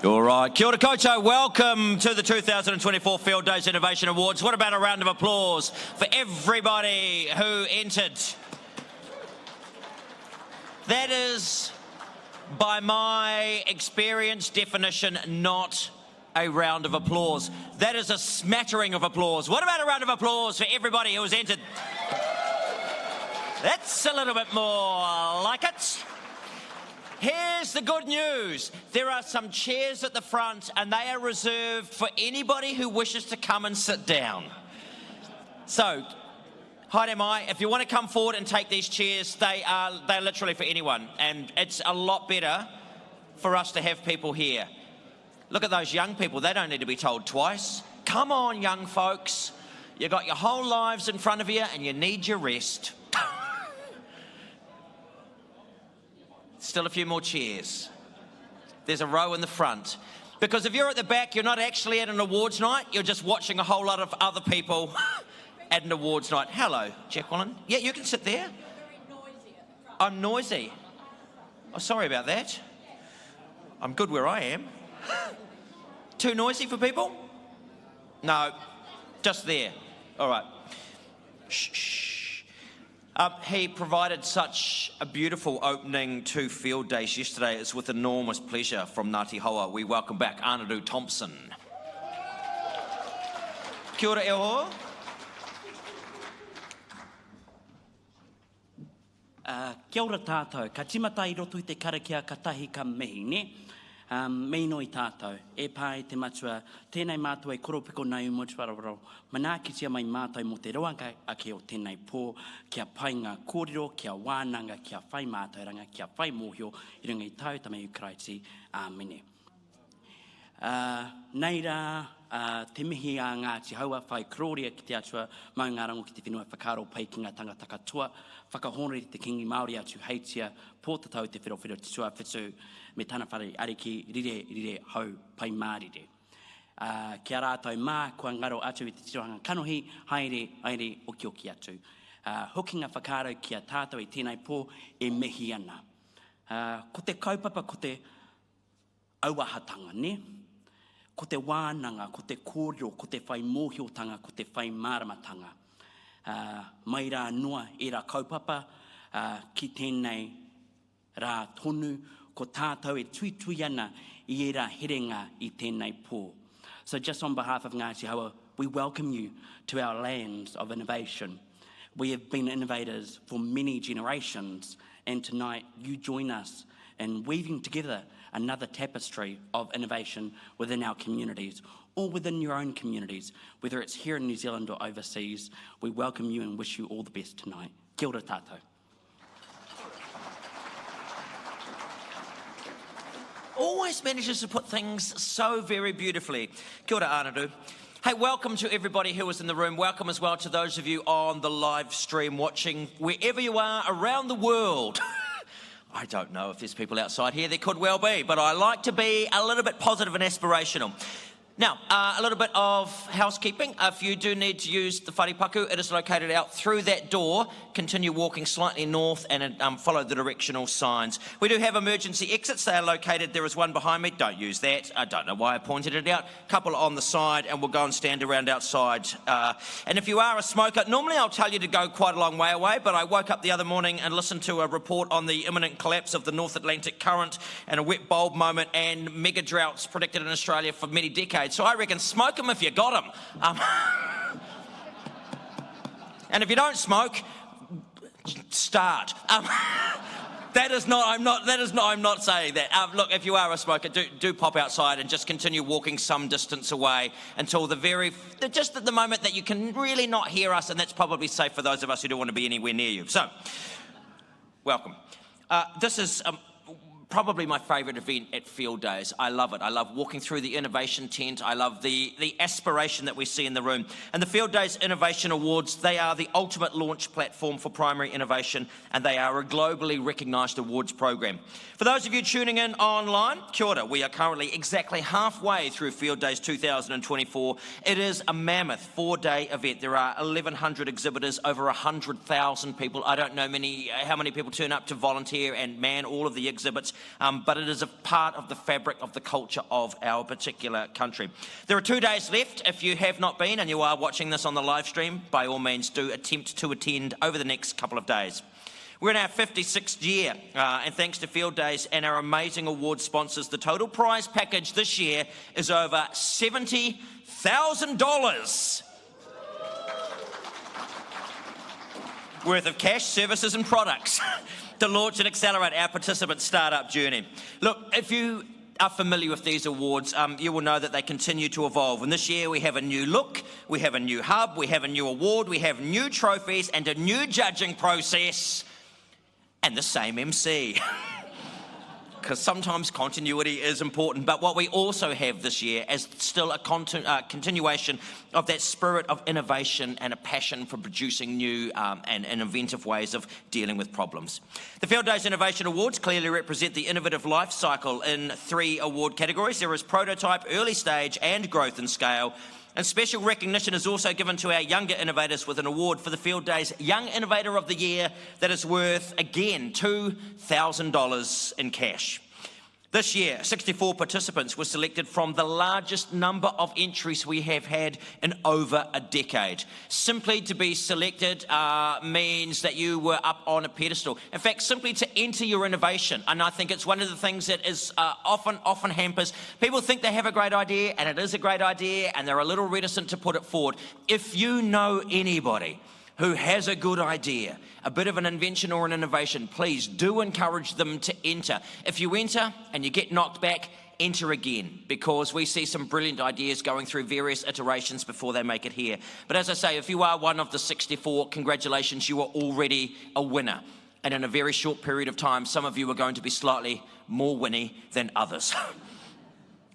All right, kia ora koutou, welcome to the 2024 Field Days Innovation Awards. What about a round of applause for everybody who entered? That is, by my experience definition, not a round of applause. That is a smattering of applause. What about a round of applause for everybody who has entered? That's a little bit more like it. Here's the good news. There are some chairs at the front and they are reserved for anybody who wishes to come and sit down. So, haere mai, if you want to come forward and take these chairs, they're literally for anyone. And it's a lot better for us to have people here. Look at those young people. They don't need to be told twice. Come on, young folks. You've got your whole lives in front of you and you need your rest. Still a few more chairs. There's a row in the front. Because if you're at the back, you're not actually at an awards night, you're just watching a whole lot of other people at an awards night. Hello, Jacqueline. Yeah, you can sit there. Very noisy at the front. I'm noisy. Oh, sorry about that. I'm good where I am. Too noisy for people? No, just there. All right. Shh, shh. He provided such a beautiful opening to Field Days yesterday. It's with enormous pleasure from Ngāti Hoa. We welcome back Anadu Thompson. Kia ora e hoa. Kia ora tātou. Ka timata I roto I te karakia katahi ka mehi, ne? Meino I tātou. E pai te matua, tēnei mātua I koropiko nei umutuararo. Manakitia mai mātou mo te roanga ake o tēnei pō, kia pai ngā kōrero, kia wānanga, kia whai mātauranga, kia whai mōhio, I runga I tau tamai ukraiti, āmene. Nei rā, te mihi a Ngāti Haua, whai kroria ki te atua, mau ngā rango ki te whenua whakaro pai ki ngā tangata katoa, whakahonere te kingi Māori atu heitia, pōtatau te whiro te tua whitu, me tāna whare ariki rire hau pai mārire. Kia rātou mā, kua ngaro atu I te tirohanga kanohi, haere oki atu. Hokinga whakaro kia tātou I tēnei pō e mihi ana. Ko te kaupapa, ko te auahatanga, ne? Ko te wānanga, ko te kōrero, ko te whai mōhiotanga, ko te whai māramatanga. Mai rā noa e rā kaupapa ki tēnei rā tonu, ko tātou e tui ana I e rā herenga I tēnei pō. So just on behalf of Ngāti Haua, we welcome you to our lands of innovation. We have been innovators for many generations, and tonight you join us in weaving together another tapestry of innovation within our communities or within your own communities, whether it's here in New Zealand or overseas. We welcome you and wish you all the best tonight. Kia ora tātou. Always manages to put things so very beautifully. Kia ora Anadu. Hey, welcome to everybody who was in the room. Welcome as well to those of you on the live stream watching wherever you are around the world. I don't know if there's people outside here. There could well be, but I like to be a little bit positive and aspirational. Now, a little bit of housekeeping. If you do need to use the wharipaku, it is located out through that door. Continue walking slightly north and follow the directional signs. We do have emergency exits. They are located. There is one behind me. Don't use that. I don't know why I pointed it out. Couple on the side, and we'll go and stand around outside. And if you are a smoker, normally I'll tell you to go quite a long way away, but I woke up the other morning and listened to a report on the imminent collapse of the North Atlantic current and a wet bulb moment and mega droughts predicted in Australia for many decades. So I reckon smoke them if you got them. And if you don't smoke, start. I'm not saying that. Look, if you are a smoker, do pop outside and just continue walking some distance away until just at the moment that you can really not hear us, and that's probably safe for those of us who don't want to be anywhere near you. So, welcome. This is probably my favourite event at Field Days. I love it. I love walking through the innovation tent. I love the aspiration that we see in the room. And the Field Days Innovation Awards, they are the ultimate launch platform for primary innovation, and they are a globally recognised awards program. For those of you tuning in online, kia ora. We are currently exactly halfway through Field Days 2024. It is a mammoth 4-day event. There are 1,100 exhibitors, over 100,000 people. I don't know how many people turn up to volunteer and man all of the exhibits. but it is a part of the fabric of the culture of our particular country. There are 2 days left. If you have not been and you are watching this on the live stream, by all means do attempt to attend over the next couple of days. We're in our 56th year, and thanks to Fieldays and our amazing award sponsors, the total prize package this year is over $70,000 worth of cash, services and products to launch and accelerate our participant startup journey. Look, if you are familiar with these awards, you will know that they continue to evolve. And this year we have a new look, we have a new hub, we have a new award, we have new trophies and a new judging process. And the same MC, because sometimes continuity is important. But what we also have this year is still a continuation of that spirit of innovation and a passion for producing new and inventive ways of dealing with problems. The Fieldays Innovation Awards clearly represent the innovative life cycle in 3 award categories. There is prototype, early stage and growth and scale. And special recognition is also given to our younger innovators with an award for the Fieldays Young Innovator of the Year that is worth, again, $2,000 in cash. This year, 64 participants were selected from the largest number of entries we have had in over a decade. Simply to be selected means that you were up on a pedestal. In fact, simply to enter your innovation, and I think it's one of the things that is often hampers. People think they have a great idea, and it is a great idea, and they're a little reticent to put it forward. If you know anybody who has a good idea, a bit of an invention or an innovation, please do encourage them to enter. If you enter and you get knocked back, enter again, because we see some brilliant ideas going through various iterations before they make it here. But as I say, if you are one of the 64, congratulations, you are already a winner. And in a very short period of time, some of you are going to be slightly more winny than others.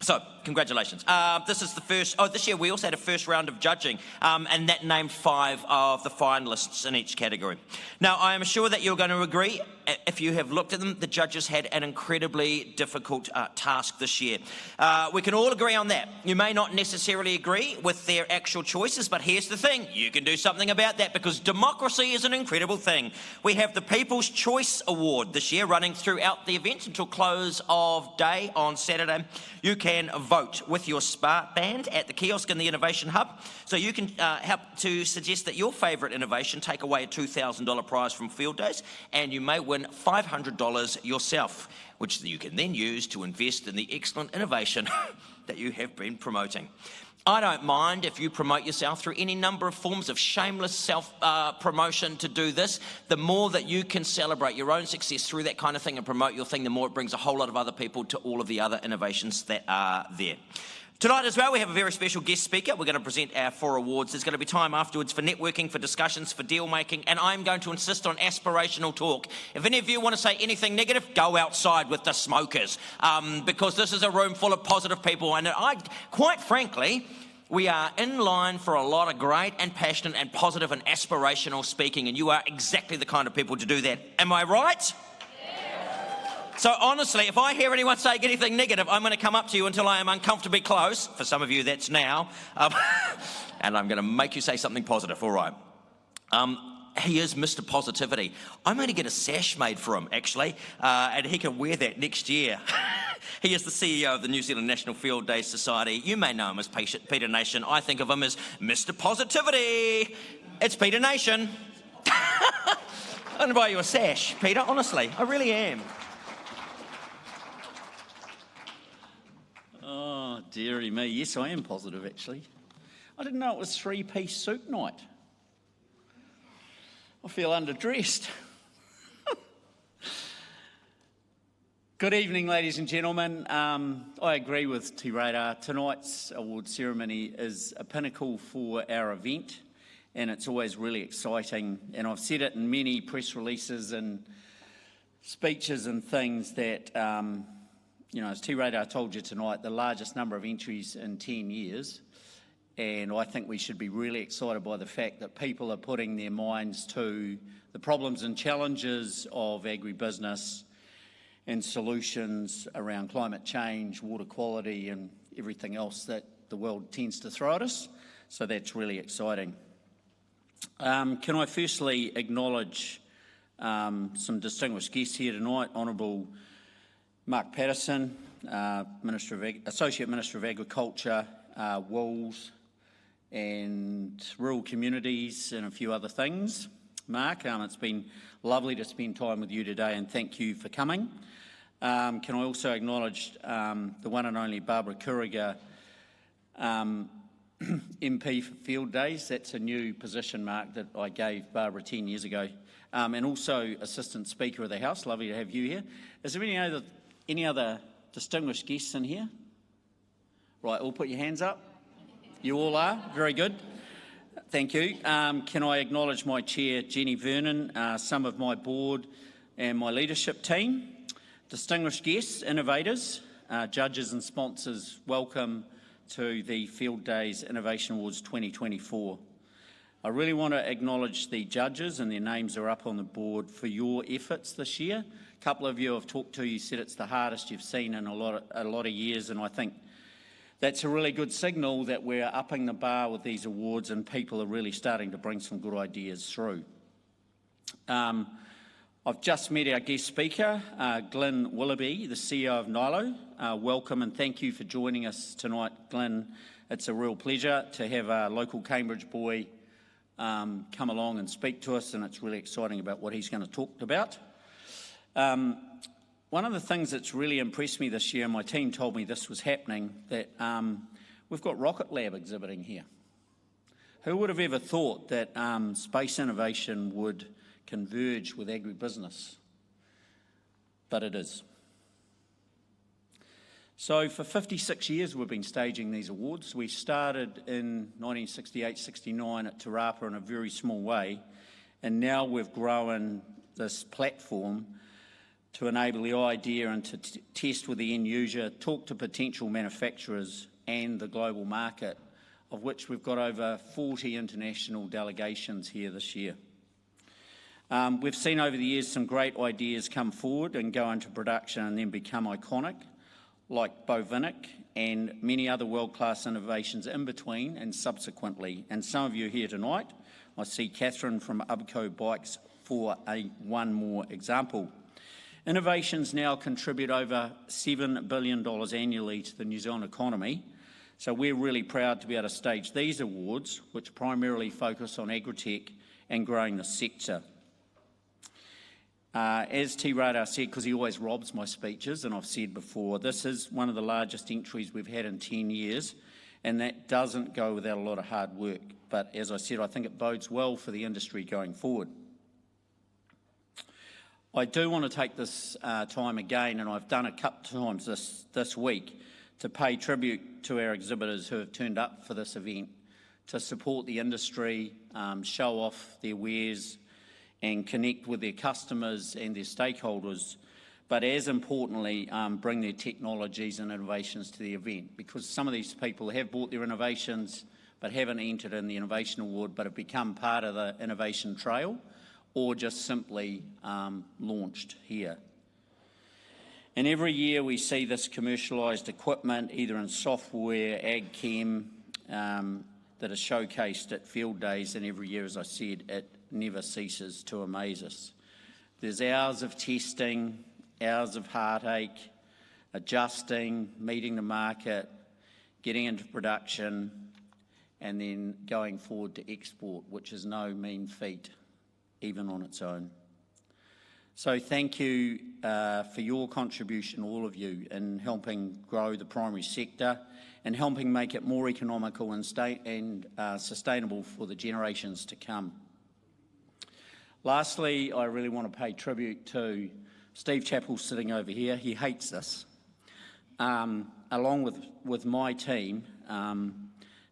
So, congratulations. This is the first, this year we also had a first round of judging, and that named 5 of the finalists in each category. Now, I am sure that you're going to agree, if you have looked at them, the judges had an incredibly difficult task this year. We can all agree on that. You may not necessarily agree with their actual choices, but here's the thing, you can do something about that, because democracy is an incredible thing. We have the People's Choice Award this year running throughout the event until close of day on Saturday. You can vote with your smart band at the kiosk in the Innovation Hub. So you can help to suggest that your favourite innovation take away a $2,000 prize from Fieldays, and you may win $500 yourself, which you can then use to invest in the excellent innovation that you have been promoting. I don't mind if you promote yourself through any number of forms of shameless self-promotion to do this. The more that you can celebrate your own success through that kind of thing and promote your thing, the more it brings a whole lot of other people to all of the other innovations that are there. Tonight as well, we have a very special guest speaker. We're going to present our 4 awards. There's going to be time afterwards for networking, for discussions, for deal making, and I'm going to insist on aspirational talk. If any of you want to say anything negative, go outside with the smokers, because this is a room full of positive people, and quite frankly, we are in line for a lot of great and passionate and positive and aspirational speaking, and you are exactly the kind of people to do that. Am I right? So honestly, if I hear anyone saying anything negative, I'm going to come up to you until I am uncomfortably close. For some of you, that's now. And I'm going to make you say something positive, all right. He is Mr. Positivity. I'm going to get a sash made for him, actually, and he can wear that next year. He is the CEO of the New Zealand National Fieldays Society. You may know him as Peter Nation. I think of him as Mr. Positivity. It's Peter Nation. I'm going to buy you a sash, Peter, honestly. I really am. Oh, dearie me. Yes, I am positive, actually. I didn't know it was 3-piece suit night. I feel underdressed. Good evening, ladies and gentlemen. I agree with Te Reira. Tonight's award ceremony is a pinnacle for our event, and it's always really exciting. And I've said it in many press releases and speeches and things that you know, as Te Reira told you tonight, the largest number of entries in 10 years. And I think we should be really excited by the fact that people are putting their minds to the problems and challenges of agribusiness and solutions around climate change, water quality, and everything else that the world tends to throw at us. So that's really exciting. Can I firstly acknowledge some distinguished guests here tonight, Honourable Mark Patterson, Associate Minister of Agriculture, Wools and Rural Communities and a few other things. Mark, it's been lovely to spend time with you today and thank you for coming. Can I also acknowledge the one and only Barbara Kuriger, MP for Fieldays. That's a new position, Mark, that I gave Barbara 10 years ago. And also Assistant Speaker of the House. Lovely to have you here. Is there any other distinguished guests in here? Right, all put your hands up. You all are? Very good. Thank you. Can I acknowledge my chair, Jenny Vernon, some of my board and my leadership team, distinguished guests, innovators, judges and sponsors, welcome to the Fieldays Innovation Awards 2024. I really want to acknowledge the judges, and their names are up on the board, for your efforts this year. A couple of you I've talked to, you said it's the hardest you've seen in a lot of years, and I think that's a really good signal that we're upping the bar with these awards and people are really starting to bring some good ideas through. I've just met our guest speaker, Glyn Willoughby, the CEO of Nilo. Welcome and thank you for joining us tonight, Glyn. It's a real pleasure to have a local Cambridge boy come along and speak to us, and it's really exciting about what he's going to talk about. One of the things that's really impressed me this year, and my team told me this was happening, that we've got Rocket Lab exhibiting here. Who would have ever thought that space innovation would converge with agribusiness? But it is. So for 56 years we've been staging these awards. We started in 1968-69 at Te Rapa in a very small way, and now we've grown this platform to enable the idea and to test with the end user, talk to potential manufacturers and the global market, of which we've got over 40 international delegations here this year. We've seen over the years some great ideas come forward and go into production and then become iconic, like Bovinic and many other world-class innovations in between and subsequently. And some of you here tonight, I see Catherine from Ubco Bikes for one more example. Innovations now contribute over $7 billion annually to the New Zealand economy, so we're really proud to be able to stage these awards, which primarily focus on agritech and growing the sector. As T. Radar said, because he always robs my speeches, and I've said before, this is one of the largest entries we've had in 10 years, and that doesn't go without a lot of hard work. But as I said, I think it bodes well for the industry going forward. I do want to take this time again, and I've done a couple of times this week, to pay tribute to our exhibitors who have turned up for this event, to support the industry, show off their wares and connect with their customers and their stakeholders, but as importantly, bring their technologies and innovations to the event, because some of these people have bought their innovations but haven't entered in the Innovation Award, but have become part of the innovation trail, or just simply launched here. And every year we see this commercialised equipment, either in software, ag chem, that is showcased at Fieldays, and every year, as I said, it never ceases to amaze us. There's hours of testing, hours of heartache, adjusting, meeting the market, getting into production, and then going forward to export, which is no mean feat, even on its own. So thank you for your contribution, all of you, in helping grow the primary sector and helping make it more economical and sustainable for the generations to come. Lastly, I really want to pay tribute to Steve Chappell sitting over here. He hates this, along with my team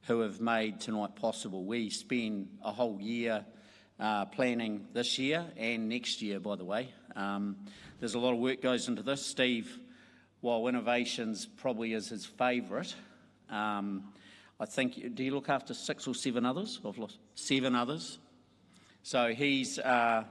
who have made tonight possible. We spend a whole year planning this year and next year, by the way. There's a lot of work goes into this. Steve, while innovations probably is his favourite, I think, do you look after 6 or 7 others? I've lost 7 others. So he's our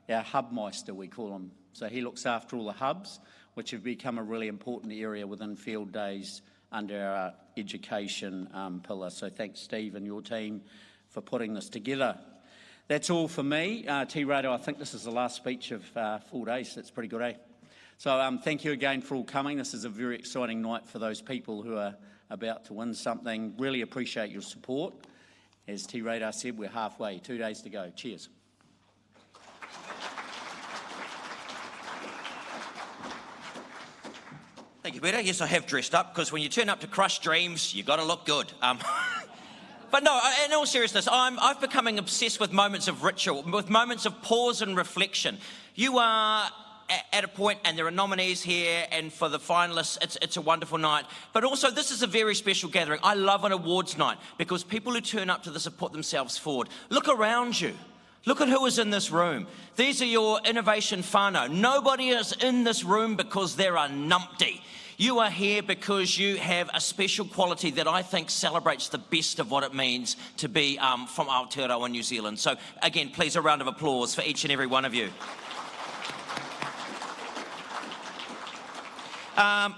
hubmeister, we call him. So he looks after all the hubs, which have become a really important area within Fieldays under our education pillar. So thanks, Steve, and your team for putting this together. That's all for me. T. Rado, I think this is the last speech of full day, so that's pretty good, eh? So thank you again for all coming. This is a very exciting night for those people who are about to win something. Really appreciate your support. As T Radar said, we're halfway, 2 days to go. Cheers. Thank you, Peter. Yes, I have dressed up, because when you turn up to crush dreams, you've got to look good. But no, in all seriousness, I've becoming obsessed with moments of ritual, with moments of pause and reflection. You are at a point, and there are nominees here, and for the finalists, it's a wonderful night. But also, this is a very special gathering. I love an awards night, because people who turn up to this have put themselves forward. Look around you. Look at who is in this room. These are your innovation whānau. Nobody is in this room because they're a numpty. You are here because you have a special quality that I think celebrates the best of what it means to be from Aotearoa, New Zealand. So again, please, a round of applause for each and every one of you.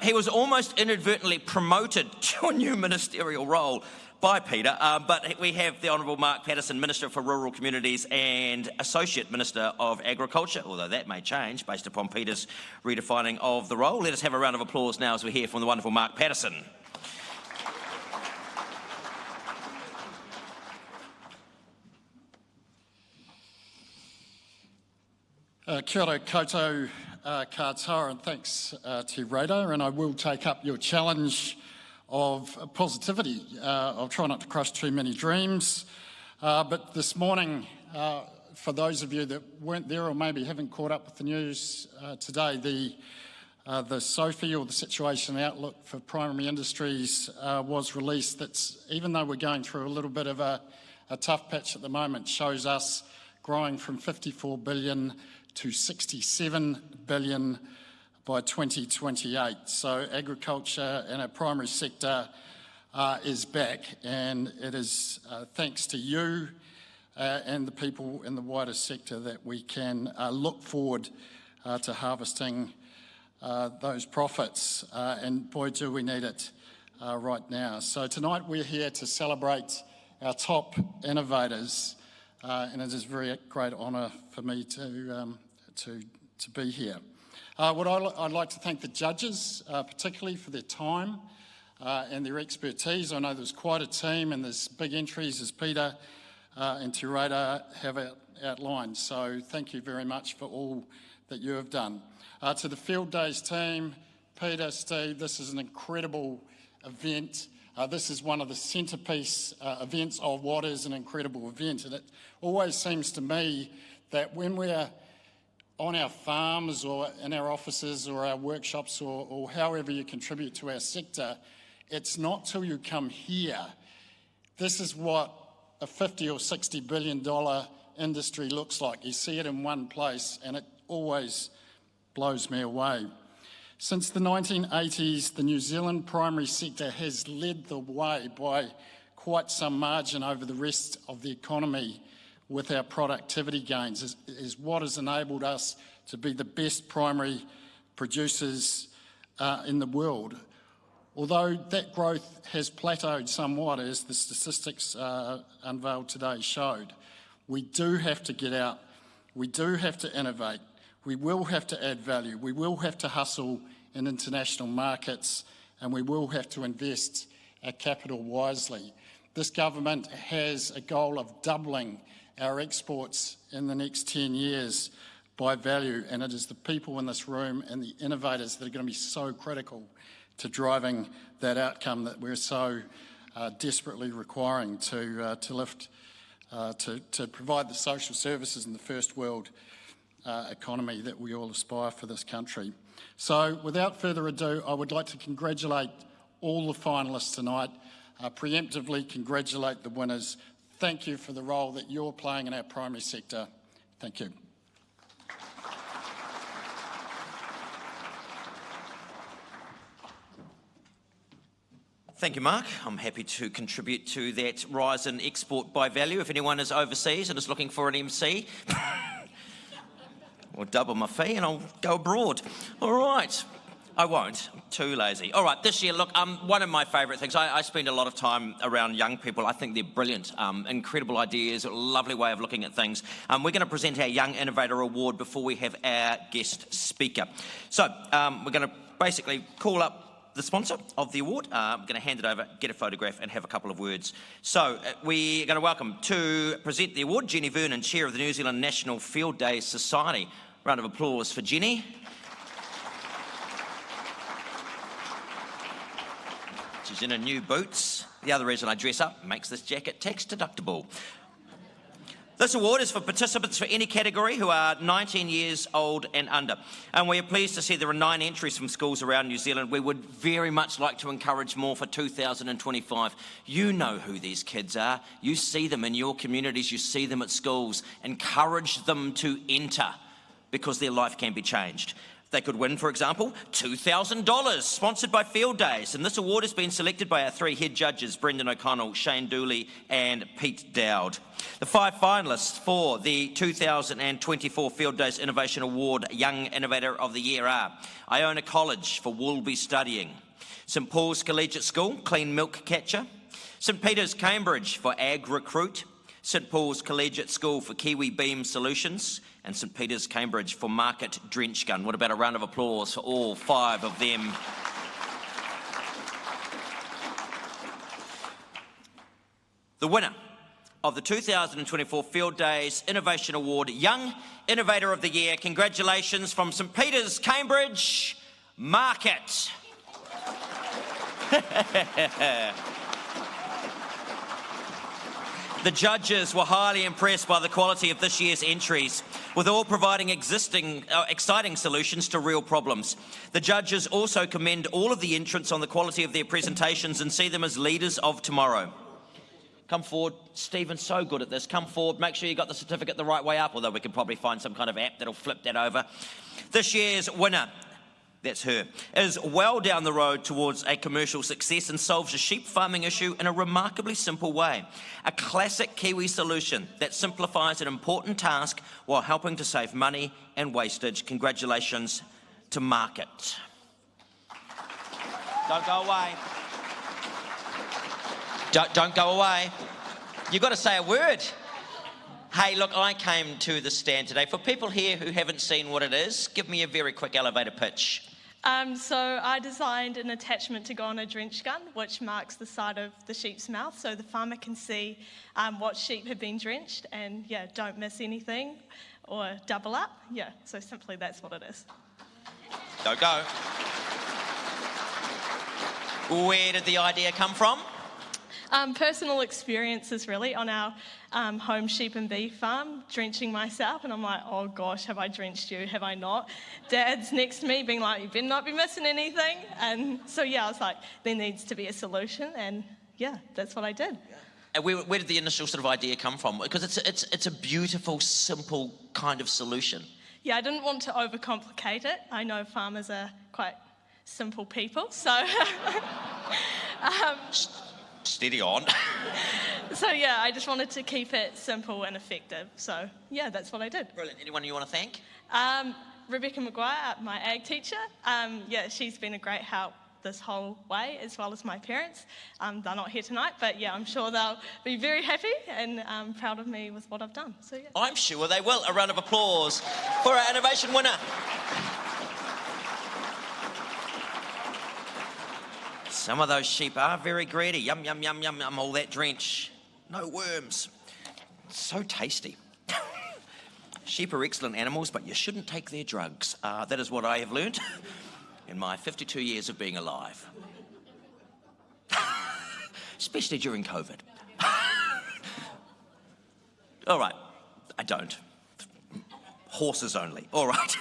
He was almost inadvertently promoted to a new ministerial role by Peter, but we have the Honourable Mark Patterson, Minister for Rural Communities and Associate Minister of Agriculture, although that may change based upon Peter's redefining of the role. Let us have a round of applause now as we hear from the wonderful Mark Patterson. Kia ora koutou katoa, and thanks to Radar, and I will take up your challenge of positivity. I'll try not to crush too many dreams, but this morning, for those of you that weren't there or maybe haven't caught up with the news today, the SOFI, or the Situation Outlook for Primary Industries, was released. That's, even though we're going through a little bit of a tough patch at the moment, shows us growing from 54 billion to 67 billion by 2028. So agriculture and our primary sector is back, and it is thanks to you and the people in the wider sector that we can look forward to harvesting those profits, and boy do we need it right now. So tonight we're here to celebrate our top innovators, and it is a very great honour for me to be here. I'd like to thank the judges, particularly for their time and their expertise. I know there's quite a team, and there's big entries, as Peter and Te Radar have outlined. So thank you very much for all that you have done. To the Fieldays team, Peter, Steve, this is an incredible event. This is one of the centrepiece events of what is an incredible event, and it always seems to me that when we're on our farms or in our offices or our workshops, or however you contribute to our sector, it's not till you come here. This is what a $50 or $60 billion industry looks like. You see it in one place, and it always blows me away. Since the 1980s, the New Zealand primary sector has led the way by quite some margin over the rest of the economy with our productivity gains, is what has enabled us to be the best primary producers in the world. Although that growth has plateaued somewhat, as the statistics unveiled today showed, we do have to get out, we do have to innovate, we will have to add value, we will have to hustle in international markets, and we will have to invest our capital wisely. This government has a goal of doubling our exports in the next 10 years by value, and it is the people in this room and the innovators that are going to be so critical to driving that outcome that we're so desperately requiring to lift, to provide the social services in the first world economy that we all aspire for this country. So without further ado, I would like to congratulate all the finalists tonight, preemptively congratulate the winners. Thank you for the role that you're playing in our primary sector. Thank you. Thank you, Mark. I'm happy to contribute to that rise in export by value. If anyone is overseas and is looking for an MC, I'll double my fee and I'll go abroad. All right. I won't. I'm too lazy. All right, this year, look, one of my favourite things, I spend a lot of time around young people. I think they're brilliant, incredible ideas, a lovely way of looking at things. We're going to present our Young Innovator Award before we have our guest speaker. So we're going to basically call up the sponsor of the award. I'm going to hand it over, get a photograph and have a couple of words. So we're going to welcome to present the award, Jenny Vernon, Chair of the New Zealand National Fieldays Society. Round of applause for Jenny. She's in her new boots. The other reason I dress up makes this jacket tax deductible. This award is for participants for any category who are 19 years old and under. And we are pleased to see there are 9 entries from schools around New Zealand. We would very much like to encourage more for 2025. You know who these kids are. You see them in your communities. You see them at schools. Encourage them to enter because their life can be changed. They could win, for example, $2,000, sponsored by Fieldays. And this award has been selected by our 3 head judges, Brendan O'Connell, Shane Dooley and Pete Dowd. The 5 finalists for the 2024 Fieldays Innovation Award Young Innovator of the Year are Iona College for Woolby Studying, St Paul's Collegiate School, Clean Milk Catcher, St Peter's Cambridge for Ag Recruit, St Paul's Collegiate School for Kiwi Beam Solutions, and St Peter's Cambridge for Market Drench Gun. What about a round of applause for all 5 of them? The winner of the 2024 Fieldays Innovation Award, Young Innovator of the Year. Congratulations from St Peter's Cambridge, Market. The judges were highly impressed by the quality of this year's entries, with all providing exciting solutions to real problems. The judges also commend all of the entrants on the quality of their presentations and see them as leaders of tomorrow. Come forward. Stephen's so good at this. Come forward. Make sure you got the certificate the right way up, although we could probably find some kind of app that'll flip that over. This year's winner, that's her, is well down the road towards a commercial success and solves a sheep farming issue in a remarkably simple way. A classic Kiwi solution that simplifies an important task while helping to save money and wastage. Congratulations to Market. Don't go away. Don't go away. You've got to say a word. Hey, look, I came to the stand today. For people here who haven't seen what it is, give me a very quick elevator pitch. So I designed an attachment to go on a drench gun, which marks the side of the sheep's mouth, so the farmer can see what sheep have been drenched and, yeah, don't miss anything or double up. Yeah, so simply that's what it is. Go. Where did the idea come from? Personal experiences, really, on our home sheep and beef farm, drenching myself, and I'm like, oh gosh, have I drenched you? Have I not? Dad's next to me being like, you better not be missing anything. And so, yeah, I was like, there needs to be a solution, and yeah, that's what I did. And where did the initial sort of idea come from? Because it's a beautiful, simple kind of solution. Yeah, I didn't want to overcomplicate it. I know farmers are quite simple people, so... Steady on. So yeah, I just wanted to keep it simple and effective. So yeah, that's what I did. Brilliant. Anyone you want to thank? Rebecca Maguire, my ag teacher. Yeah, she's been a great help this whole way, as well as my parents. They're not here tonight, but yeah, I'm sure they'll be very happy and proud of me with what I've done. So yeah. I'm sure they will. A round of applause for our innovation winner. Some of those sheep are very greedy. Yum, yum, yum, yum, yum, all that drench. No worms. So tasty. Sheep are excellent animals, but you shouldn't take their drugs. That is what I have learned in my 52 years of being alive. Especially during COVID. All right, I don't. Horses only. All right.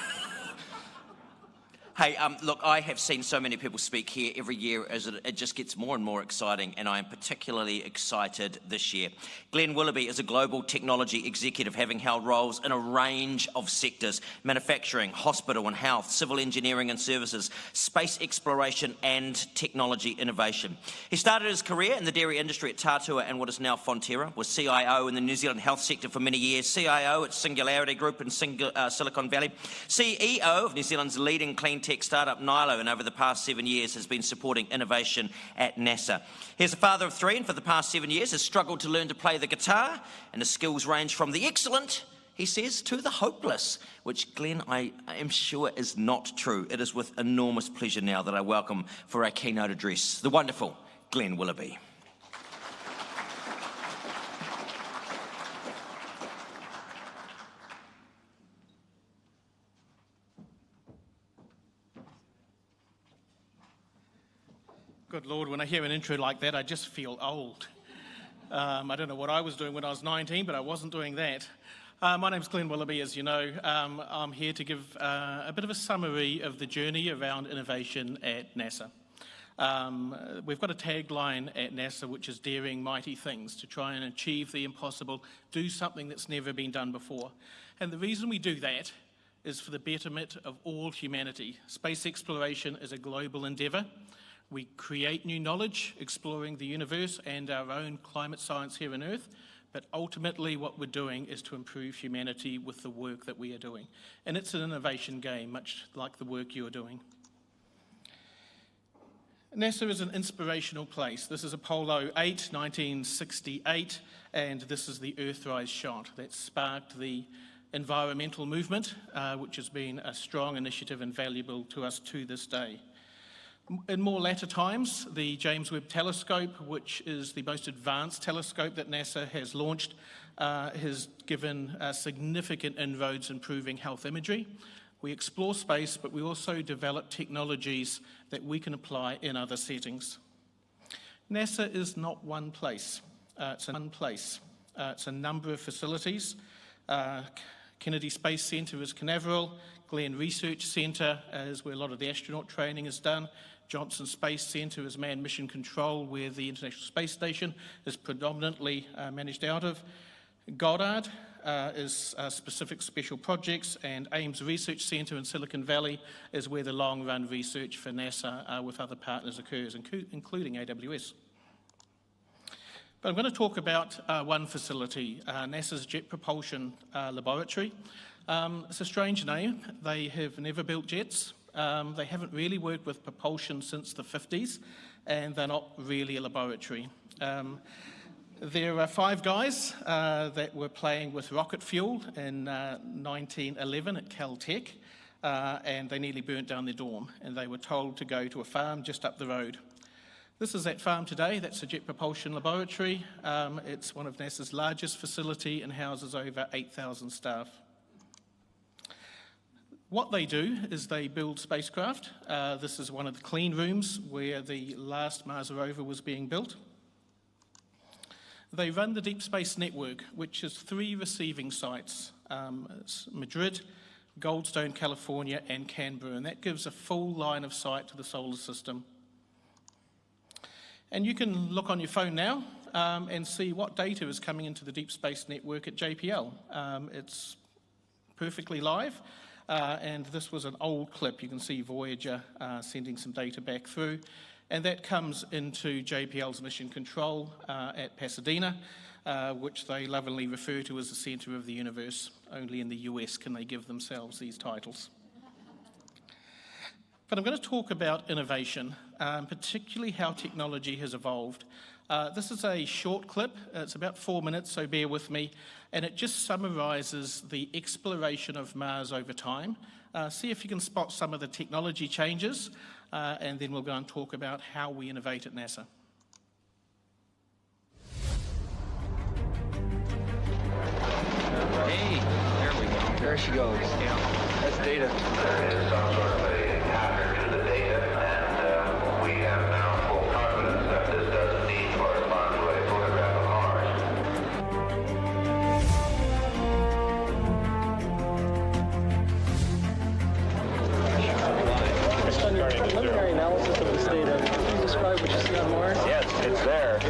Hey, look, I have seen so many people speak here every year as it just gets more and more exciting, and I am particularly excited this year. Glenn Willoughby is a global technology executive, having held roles in a range of sectors: manufacturing, hospital and health, civil engineering and services, space exploration and technology innovation. He started his career in the dairy industry at Tatua and what is now Fonterra, was CIO in the New Zealand health sector for many years, CIO at Singularity Group in Silicon Valley, CEO of New Zealand's leading clean tech startup Nilo, and over the past 7 years has been supporting innovation at NASA. He's a father of 3, and for the past 7 years has struggled to learn to play the guitar, and his skills range from the excellent, he says, to the hopeless, which, Glenn, I am sure is not true. It is with enormous pleasure now that I welcome for our keynote address, the wonderful Glenn Willoughby. Good Lord, when I hear an intro like that, I just feel old. I don't know what I was doing when I was 19, but I wasn't doing that. My name's Glenn Willoughby, as you know. I'm here to give a bit of a summary of the journey around innovation at NASA. We've got a tagline at NASA which is daring mighty things, to try and achieve the impossible, do something that's never been done before. And the reason we do that is for the betterment of all humanity. Space exploration is a global endeavour. We create new knowledge, exploring the universe and our own climate science here on Earth, but ultimately what we're doing is to improve humanity with the work that we are doing. And it's an innovation game, much like the work you're doing. NASA is an inspirational place. This is Apollo 8, 1968, and this is the Earthrise shot that sparked the environmental movement, which has been a strong initiative and valuable to us to this day. In more latter times, the James Webb Telescope, which is the most advanced telescope that NASA has launched, has given significant inroads improving health imagery. We explore space, but we also develop technologies that we can apply in other settings. NASA is not one place. It's a number of facilities. Kennedy Space Centre is Canaveral. Glenn Research Centre is where a lot of the astronaut training is done. Johnson Space Centre is Manned Mission Control, where the International Space Station is predominantly managed out of. Goddard is specific special projects, and Ames Research Centre in Silicon Valley is where the long-run research for NASA with other partners occurs, including AWS. But I'm going to talk about one facility, NASA's Jet Propulsion Laboratory. It's a strange name. They have never built jets. They haven't really worked with propulsion since the 50s, and they're not really a laboratory. There are 5 guys that were playing with rocket fuel in 1911 at Caltech, and they nearly burnt down their dorm, and they were told to go to a farm just up the road. This is that farm today. That's the Jet Propulsion Laboratory. It's one of NASA's largest facility and houses over 8,000 staff. What they do is they build spacecraft. This is one of the clean rooms where the last Mars rover was being built. They run the Deep Space Network, which is 3 receiving sites. It's Madrid, Goldstone, California, and Canberra, and that gives a full line of sight to the solar system. And you can look on your phone now and see what data is coming into the Deep Space Network at JPL. It's perfectly live. And this was an old clip. You can see Voyager sending some data back through. And that comes into JPL's mission control at Pasadena, which they lovingly refer to as the centre of the universe. Only in the US can they give themselves these titles. But I'm going to talk about innovation, particularly how technology has evolved. This is a short clip. It's about 4 minutes, so bear with me. And it just summarises the exploration of Mars over time. See if you can spot some of the technology changes, and then we'll go and talk about how we innovate at NASA. Hey, there we go. There she goes. Yeah. That's data. There is some sort of a pattern to the data, and we have now full confidence that this does indeed correspond to a photograph of Mars. Based on your preliminary analysis of this data, can you describe what you see on Mars? Yes, it's there.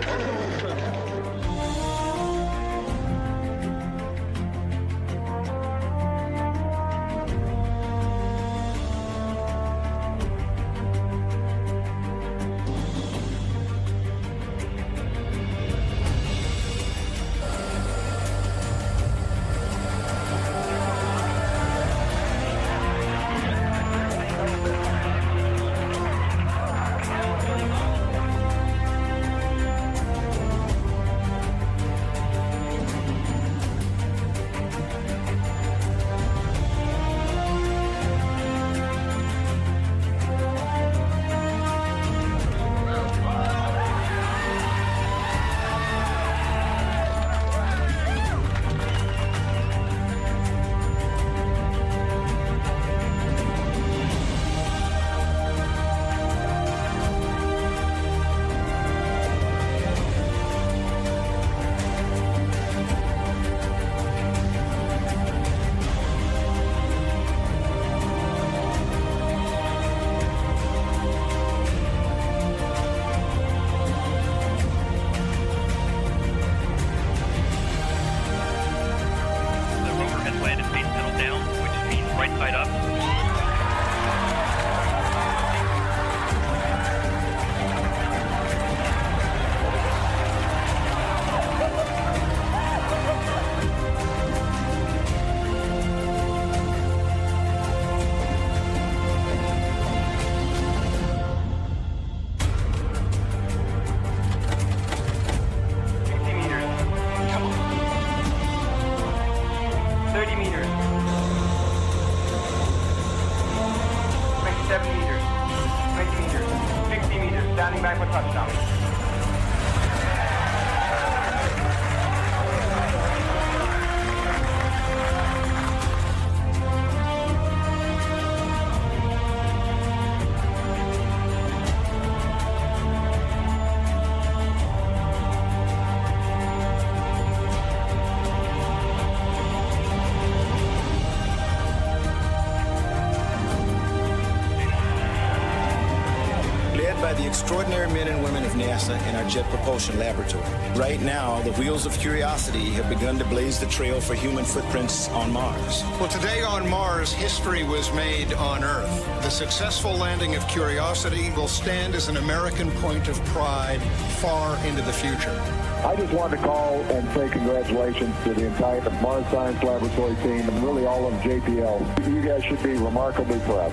The extraordinary men and women of NASA in our Jet Propulsion Laboratory. Right now, the wheels of curiosity have begun to blaze the trail for human footprints on Mars. Well, today on Mars, history was made on Earth. The successful landing of Curiosity will stand as an American point of pride far into the future. I just wanted to call and say congratulations to the entire Mars Science Laboratory team and really all of JPL. You guys should be remarkably proud.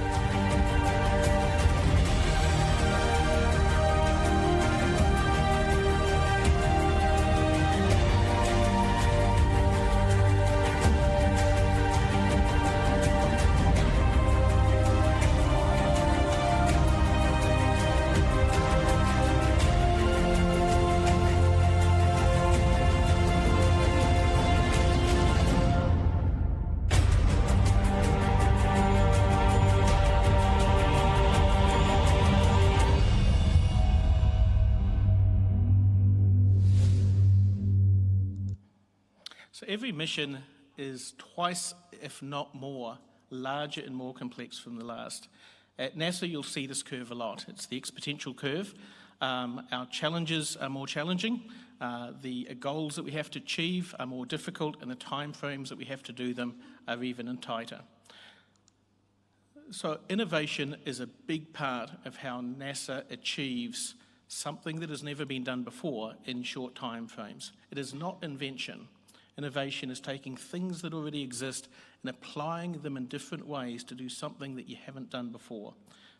So every mission is twice, if not more, larger and more complex from the last. At NASA, you'll see this curve a lot. It's the exponential curve. Our challenges are more challenging. The goals that we have to achieve are more difficult, and the time frames that we have to do them are even tighter. So innovation is a big part of how NASA achieves something that has never been done before in short time frames. It is not invention. Innovation is taking things that already exist and applying them in different ways to do something that you haven't done before,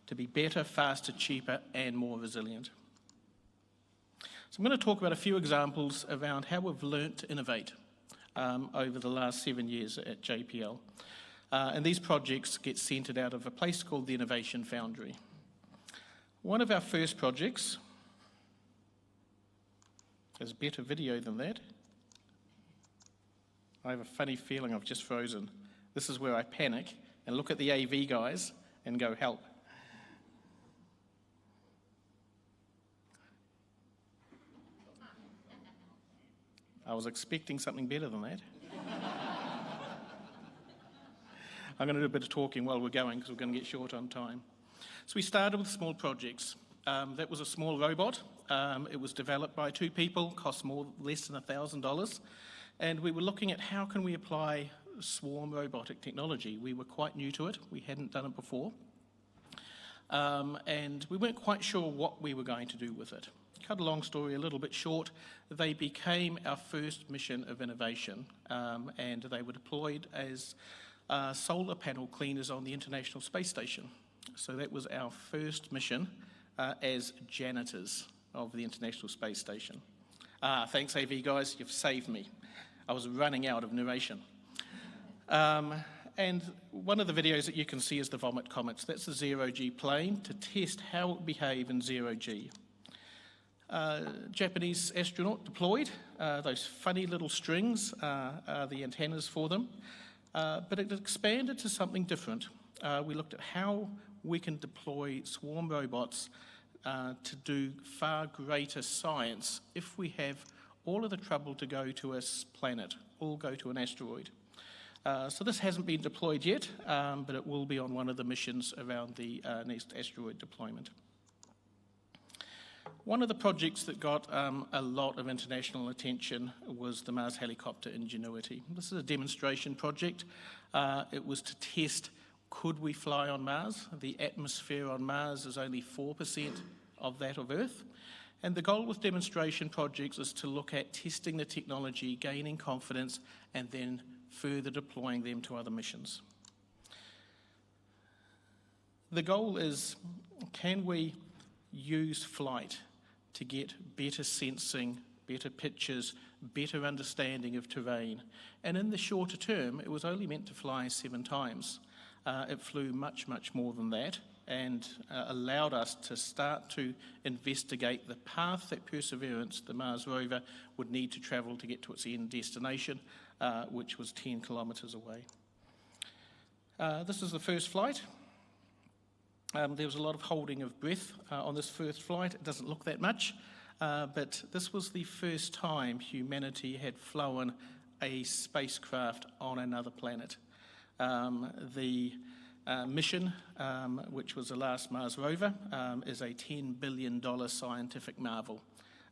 to be better, faster, cheaper, and more resilient. So I'm going to talk about a few examples around how we've learnt to innovate over the last 7 years at JPL. And these projects get centred out of a place called the Innovation Foundry. One of our first projects, there's a better video than that. I have a funny feeling I've just frozen. This is where I panic and look at the AV guys and go, help. I was expecting something better than that. I'm going to do a bit of talking while we're going because we're going to get short on time. So we started with small projects. That was a small robot. It was developed by 2 people, cost less than $1,000. And we were looking at how can we apply swarm robotic technology. We were quite new to it. We hadn't done it before. And we weren't quite sure what we were going to do with it. Cut a long story a little bit short, they became our first mission of innovation, and they were deployed as solar panel cleaners on the International Space Station. So that was our first mission as janitors of the International Space Station. Thanks, AV guys, you've saved me. I was running out of narration. And one of the videos that you can see is the Vomit Comets. That's a zero-G plane to test how it would behave in zero-G. Japanese astronaut deployed. Those funny little strings are the antennas for them. But it expanded to something different. We looked at how we can deploy swarm robots to do far greater science if we have all of the trouble to go to a planet or go to an asteroid. So this hasn't been deployed yet, but it will be on one of the missions around the next asteroid deployment. One of the projects that got a lot of international attention was the Mars helicopter Ingenuity. This is a demonstration project. It was to test, could we fly on Mars? The atmosphere on Mars is only 4% of that of Earth. And the goal with demonstration projects is to look at testing the technology, gaining confidence, and then further deploying them to other missions. The goal is, can we use flight to get better sensing, better pictures, better understanding of terrain? And in the shorter term, it was only meant to fly 7 times. It flew much, much more than that. and allowed us to start to investigate the path that Perseverance, the Mars rover, would need to travel to get to its end destination, which was 10 kilometres away. This is the first flight. There was a lot of holding of breath on this first flight. It doesn't look that much, but this was the first time humanity had flown a spacecraft on another planet. The mission, which was the last Mars rover, is a $10 billion scientific marvel,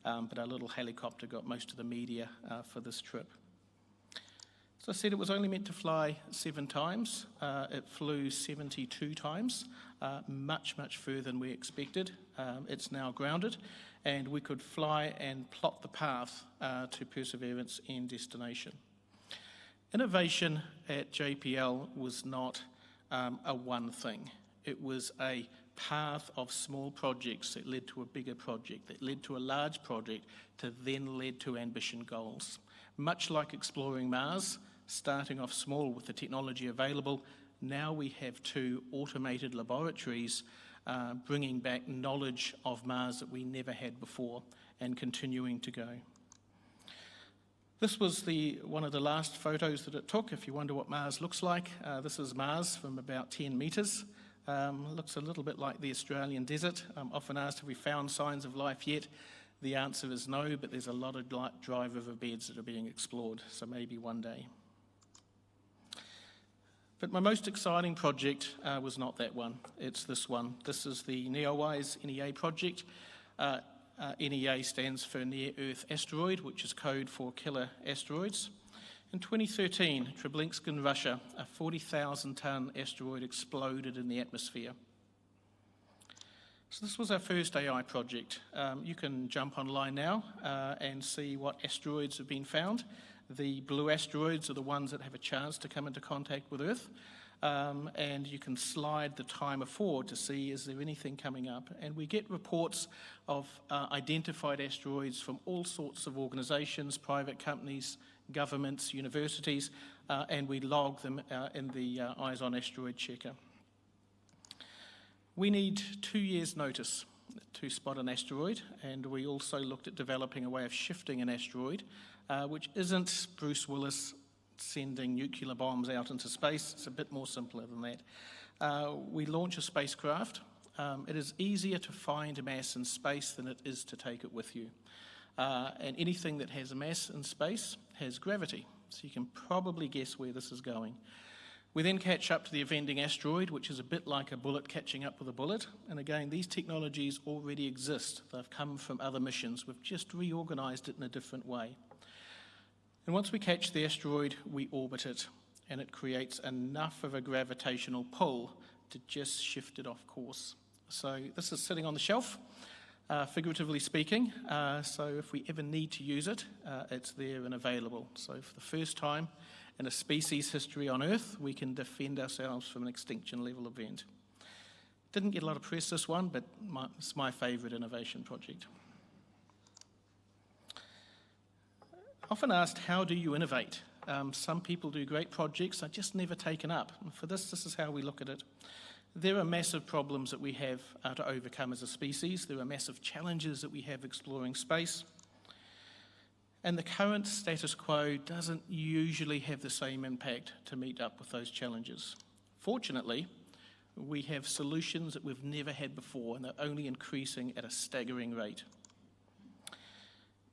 but our little helicopter got most of the media for this trip. As I said, it was only meant to fly 7 times. It flew 72 times, much further than we expected. It's now grounded, and we could fly and plot the path to Perseverance end destination. Innovation at JPL was not a one thing. It was a path of small projects that led to a bigger project, that led to a large project, that then led to ambition goals. Much like exploring Mars, starting off small with the technology available, now we have 2 automated laboratories bringing back knowledge of Mars that we never had before and continuing to go. This was one of the last photos that it took. If you wonder what Mars looks like, this is Mars from about 10 metres. Looks a little bit like the Australian desert. I'm often asked, have we found signs of life yet? The answer is no, but there's a lot of dry river beds that are being explored, so maybe one day. But my most exciting project was not that one, it's this one. This is the NEOWISE NEA project. NEA stands for Near Earth Asteroid, which is code for killer asteroids. In 2013, Treblinsk in Russia, a 40,000-ton asteroid exploded in the atmosphere. So this was our first AI project. You can jump online now and see what asteroids have been found. The blue asteroids are the ones that have a chance to come into contact with Earth. And you can slide the timer forward to see, is there anything coming up? And we get reports of identified asteroids from all sorts of organisations, private companies, governments, universities, and we log them in the Eyes on Asteroid checker. We need 2 years' notice to spot an asteroid, and we also looked at developing a way of shifting an asteroid, which isn't Bruce Willis sending nuclear bombs out into space. It's a bit more simpler than that. We launch a spacecraft. It is easier to find mass in space than it is to take it with you. And anything that has a mass in space has gravity, so you can probably guess where this is going. We then catch up to the offending asteroid, which is a bit like a bullet catching up with a bullet. And again, these technologies already exist. They've come from other missions. We've just reorganised it in a different way. And once we catch the asteroid, we orbit it, and it creates enough of a gravitational pull to just shift it off course. So this is sitting on the shelf, figuratively speaking. So if we ever need to use it, it's there and available. So for the first time in a species history on Earth, we can defend ourselves from an extinction level event. Didn't get a lot of press, this one, but it's my favourite innovation project. Often asked, how do you innovate? Some people do great projects, are just never taken up. And for this is how we look at it. There are massive problems that we have to overcome as a species. There are massive challenges that we have exploring space. And the current status quo doesn't usually have the same impact to meet up with those challenges. Fortunately, we have solutions that we've never had before, and they're only increasing at a staggering rate.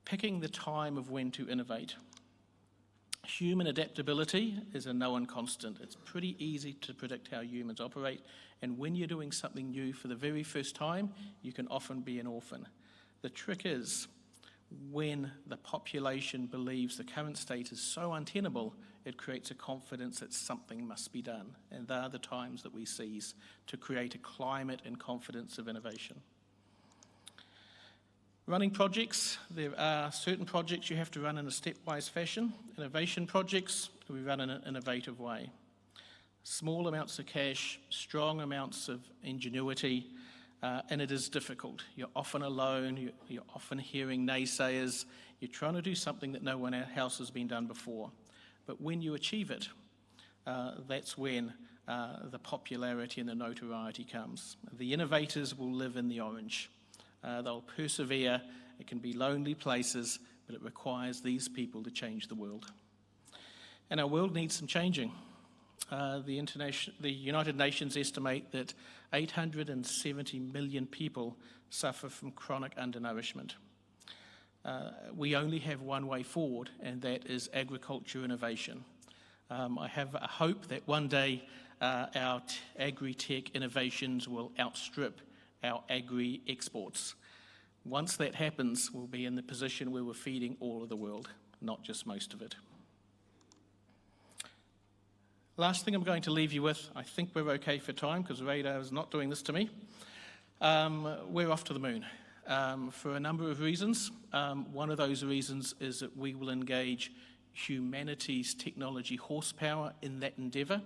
Picking the time of when to innovate. Human adaptability is a known constant. It's pretty easy to predict how humans operate, and when you're doing something new for the very first time, you can often be an orphan. The trick is when the population believes the current state is so untenable, it creates a confidence that something must be done, and they are the times that we seize to create a climate and confidence of innovation. Running projects, there are certain projects you have to run in a stepwise fashion. Innovation projects, we run in an innovative way. Small amounts of cash, strong amounts of ingenuity, and it is difficult. You're often alone, you're often hearing naysayers, you're trying to do something that no one else has been done before. But when you achieve it, that's when the popularity and the notoriety comes. The innovators will live in the orange. They'll persevere. It can be lonely places, but it requires these people to change the world. And our world needs some changing. The United Nations estimate that 870 million people suffer from chronic undernourishment. We only have one way forward, and that is agriculture innovation. I have a hope that one day our agri-tech innovations will outstrip our agri-exports. Once that happens, we'll be in the position where we're feeding all of the world, not just most of it. Last thing I'm going to leave you with, I think we're okay for time because radar is not doing this to me. We're off to the moon for a number of reasons. One of those reasons is that we will engage humanity's technology horsepower in that endeavour.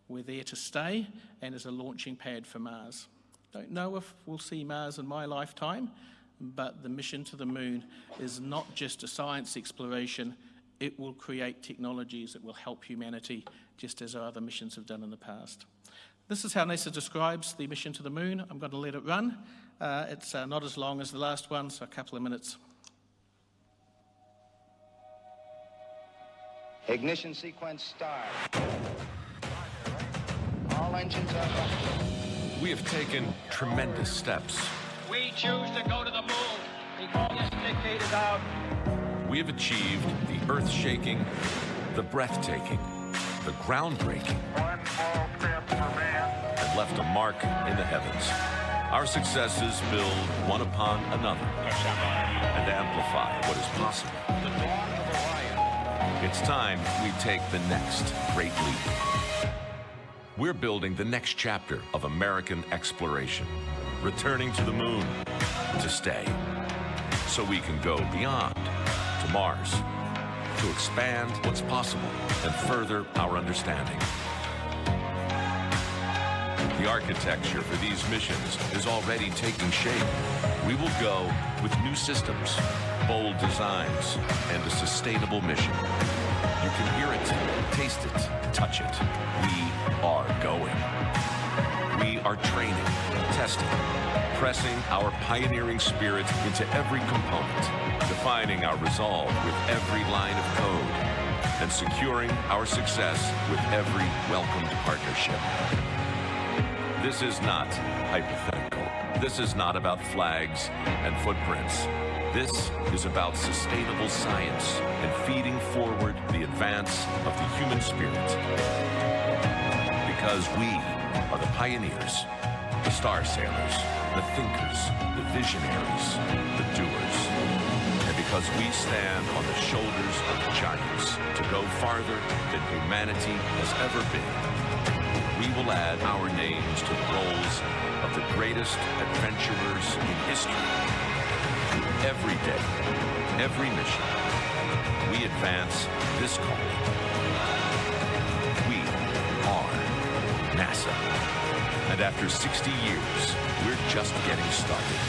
We're there to stay and as a launching pad for Mars. Don't know if we'll see Mars in my lifetime, but the mission to the moon is not just a science exploration. It will create technologies that will help humanity, just as our other missions have done in the past. This is how NASA describes the mission to the moon. I'm going to let it run. It's not as long as the last one, so a couple of minutes. Ignition sequence start. All engines are running. We have taken tremendous steps. We choose to go to the moon because this decade is out. We have achieved the earth-shaking, the breathtaking, the groundbreaking, and left a mark in the heavens. Our successes build one upon another and amplify what is possible. It's time we take the next great leap. We're building the next chapter of American exploration, returning to the moon to stay, so we can go beyond to Mars, to expand what's possible and further our understanding. The architecture for these missions is already taking shape. We will go with new systems, bold designs, and a sustainable mission. You can hear it, taste it, touch it. We are going. We are training, testing, pressing our pioneering spirit into every component, defining our resolve with every line of code, and securing our success with every welcomed partnership. This is not hypothetical. This is not about flags and footprints. This is about sustainable science and feeding forward the advance of the human spirit. Because we are the pioneers, the star sailors, the thinkers, the visionaries, the doers. And because we stand on the shoulders of the giants to go farther than humanity has ever been, we will add our names to the rolls of the greatest adventurers in history. Every day, every mission, we advance this calling. We are NASA. And after 60 years, we're just getting started.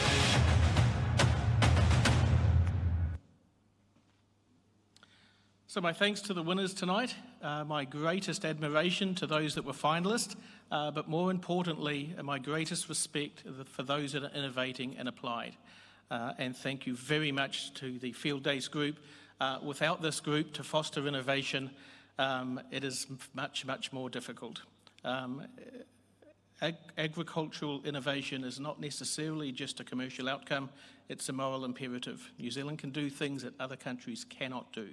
So my thanks to the winners tonight, my greatest admiration to those that were finalists, but more importantly, my greatest respect for those that are innovating and applied. And thank you very much to the Fieldays group. Without this group to foster innovation, it is much, much more difficult. Agricultural innovation is not necessarily just a commercial outcome, it's a moral imperative. New Zealand can do things that other countries cannot do,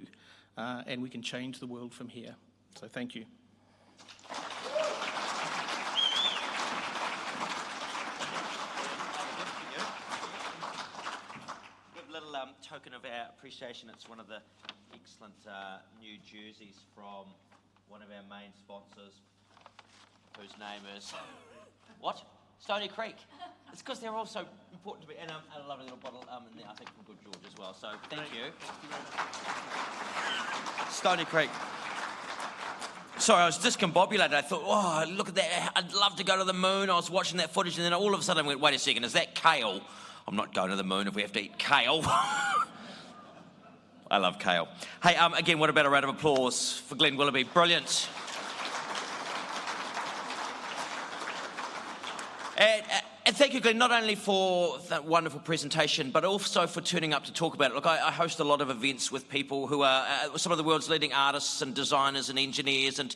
and we can change the world from here. So thank you. Token of our appreciation. It's one of the excellent new jerseys from one of our main sponsors, whose name is what? Stony Creek. It's because they're all so important to me, and a lovely little bottle in there, I think, from Good George as well. So thank you. Stony Creek. Sorry, I was discombobulated. I thought, oh, look at that. I'd love to go to the moon. I was watching that footage, and then all of a sudden I went, wait a second, is that kale? I'm not going to the moon if we have to eat kale. I love kale. Hey, again, what about a round of applause for Glenn Willoughby? Brilliant. And thank you, Glenn, not only for that wonderful presentation, but also for turning up to talk about it. Look, I host a lot of events with people who are some of the world's leading artists and designers and engineers and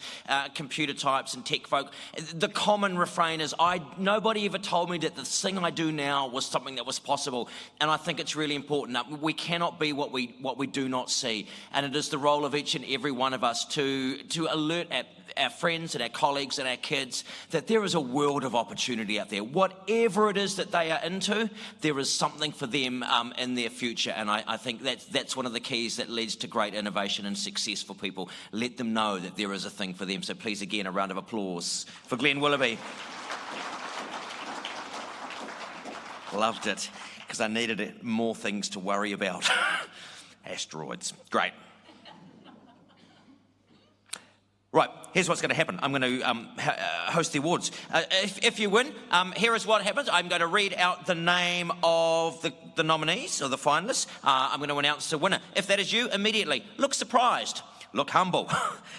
computer types and tech folk. The common refrain is, nobody ever told me that the thing I do now was something that was possible. And I think it's really important. We cannot be what we do not see. And it is the role of each and every one of us to alert our friends and our colleagues and our kids that there is a world of opportunity out there. Whatever it is that they are into, there is something for them in their future. And I think that's one of the keys that leads to great innovation and success for people. Let them know that there is a thing for them. So please, again, a round of applause for Glenn Willoughby. Loved it, because I needed more things to worry about. Asteroids. Great. Right, here's what's going to happen. I'm going to host the awards. If you win, here is what happens. I'm going to read out the name of the nominees or the finalists. I'm going to announce the winner. If that is you, immediately look surprised, look humble,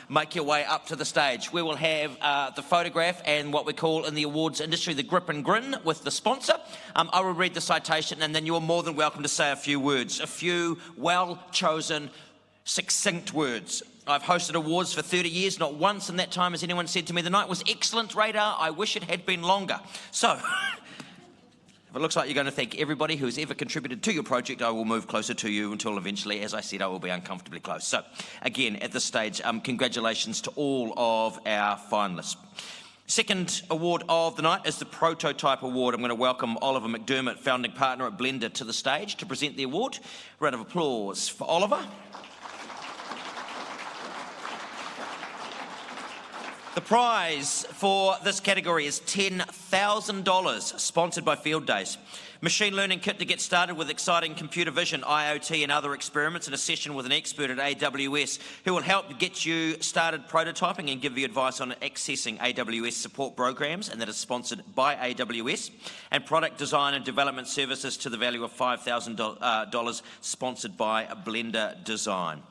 make your way up to the stage. We will have the photograph and what we call in the awards industry the grip and grin with the sponsor. I will read the citation, and then you are more than welcome to say a few words, a few well-chosen, succinct words. I've hosted awards for 30 years. Not once in that time has anyone said to me, the night was excellent, Radar. I wish it had been longer. So, if it looks like you're going to thank everybody who has ever contributed to your project, I will move closer to you until eventually, as I said, I will be uncomfortably close. So, again, at this stage, congratulations to all of our finalists. Second award of the night is the Prototype Award. I'm going to welcome Oliver McDermott, founding partner at Blender, to the stage to present the award. Round of applause for Oliver. The prize for this category is $10,000, sponsored by Fieldays. Machine learning kit to get started with exciting computer vision, IoT and other experiments, and a session with an expert at AWS who will help get you started prototyping and give you advice on accessing AWS support programs, and that is sponsored by AWS. And product design and development services to the value of $5,000, sponsored by Blender Design.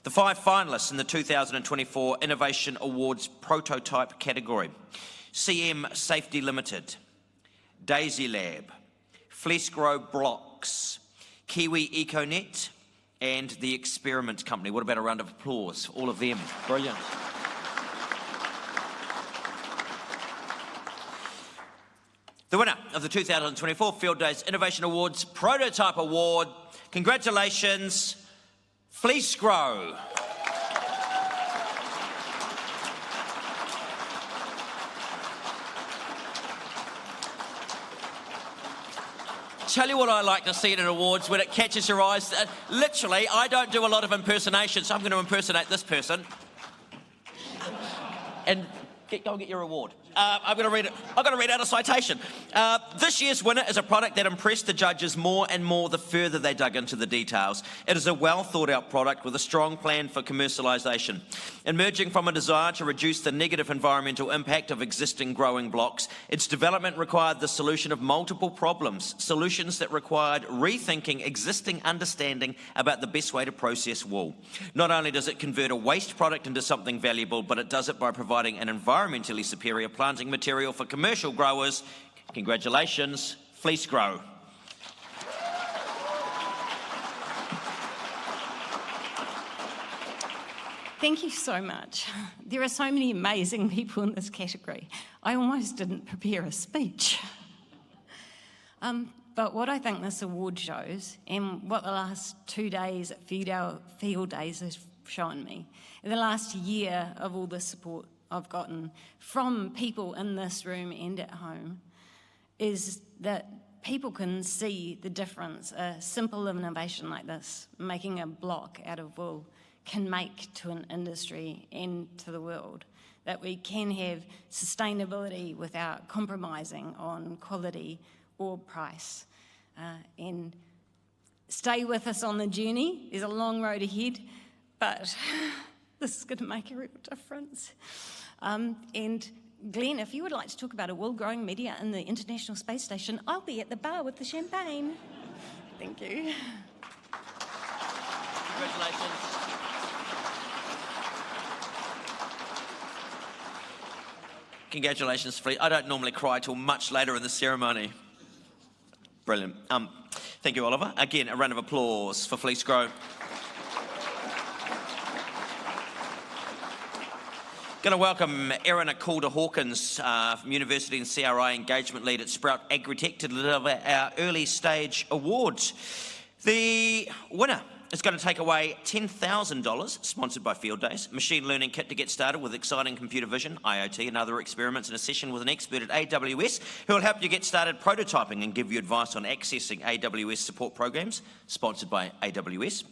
The 5 finalists in the 2024 Innovation Awards Prototype category: CM Safety Limited, Daisy Lab, FleeceGrow Blocks, Kiwi EcoNet, and The Experiment Company. What about a round of applause for all of them? Brilliant. The winner of the 2024 Fieldays Innovation Awards Prototype Award, congratulations, FleeceGrow. Tell you what I like to see in awards when it catches your eyes. Literally, I don't do a lot of impersonations, so I'm going to impersonate this person. And go and get your award. I'm going to read it. I've got to read out a citation. This year's winner is a product that impressed the judges more and more the further they dug into the details. It is a well thought out product with a strong plan for commercialisation. Emerging from a desire to reduce the negative environmental impact of existing growing blocks, its development required the solution of multiple problems, solutions that required rethinking existing understanding about the best way to process wool. Not only does it convert a waste product into something valuable, but it does it by providing an environmentally superior planting material for commercial growers. Congratulations, FleeceGrow. Thank you so much. There are so many amazing people in this category. I almost didn't prepare a speech. But what I think this award shows, and what the last 2 days at Fieldays has shown me, in the last year of all the support I've gotten from people in this room and at home, is that people can see the difference a simple innovation like this, making a block out of wool, can make to an industry and to the world. That we can have sustainability without compromising on quality or price. And stay with us on the journey. There's a long road ahead, but this is going to make a real difference. And Glenn, if you would like to talk about a wool-growing media in the International Space Station, I'll be at the bar with the champagne. Thank you. Congratulations. Congratulations, Fleet. I don't normally cry till much later in the ceremony. Brilliant. Thank you, Oliver. Again, a round of applause for Fleece Grow. Going to welcome Erin Calder-Hawkins from University and CRI Engagement Lead at Sprout Agritech to deliver our early stage awards. The winner is going to take away $10,000, sponsored by Fieldays, machine learning kit to get started with exciting computer vision, IoT and other experiments, and a session with an expert at AWS who will help you get started prototyping and give you advice on accessing AWS support programs, sponsored by AWS.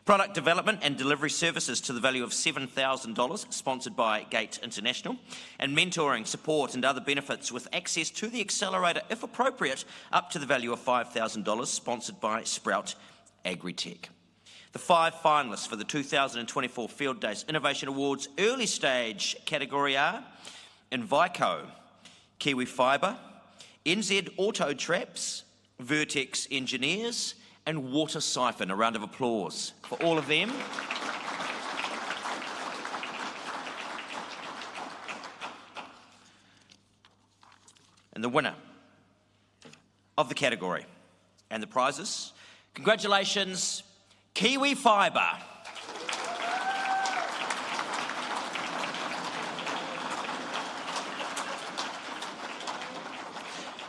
Product development and delivery services to the value of $7,000, sponsored by Gate International. And mentoring, support and other benefits with access to the accelerator, if appropriate, up to the value of $5,000, sponsored by Sprout Agritech. The 5 finalists for the 2024 Fieldays Innovation Awards early stage category are Envico, Kiwi Fibre, NZ Auto Traps, Vertex Engineers, and Water Siphon. A round of applause for all of them. And the winner of the category and the prizes, congratulations, Kiwi Fibre.